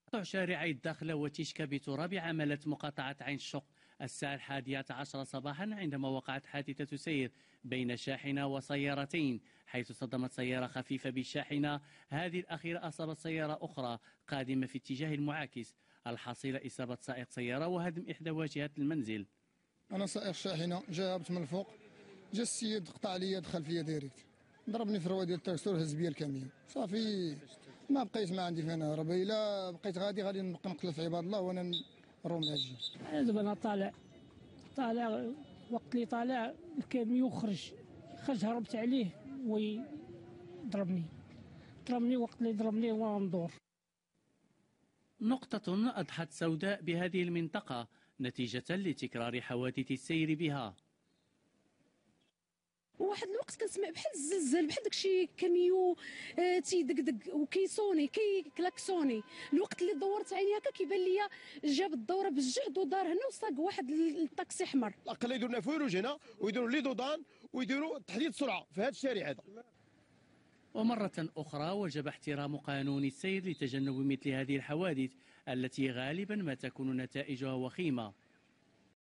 قطع شارعي الداخلة وتيشكا بتراب عملت مقاطعة عين الشق الساعة 11 صباحا عندما وقعت حادثة سير بين شاحنة وسيارتين، حيث صدمت سيارة خفيفة بالشاحنة. هذه الأخيرة أصابت سيارة أخرى قادمة في اتجاه المعاكس، الحصيلة إصابة سائق سيارة وهدم إحدى واجهات المنزل. أنا سائق شاحنة جابت من الفوق، جا السيد قطع لي دخل فيا ديريكت، ضربني في الرواد ديال التاكسور هز بيا الكاميون. صافي ما بقيت ما عندي فين نهرب، الا بقيت غادي نبقى نقتل في عباد الله وانا نروم العجين. دابا انا طالع وقت اللي طالع الكاميون خرج هربت عليه وضربني وقت اللي ضربني وانا ندور. نقطة أضحت سوداء بهذه المنطقة نتيجة لتكرار حوادث السير بها. واحد الوقت كنسمع بحال الزلزال، بحال داكشي كاميو تيدقدق وكيصوني كيكلاكسوني. الوقت اللي دورت عيني هكا كيبان ليا جاب الدوره بالجهد ودار هنا وصاق واحد الطاكسي احمر. الاقل يديروا لنا فيروج هنا ويديروا لي دودان ويديروا تحديد سرعه في هذا الشارع هذا. ومرة أخرى وجب احترام قانون السير لتجنب مثل هذه الحوادث التي غالبا ما تكون نتائجها وخيمة.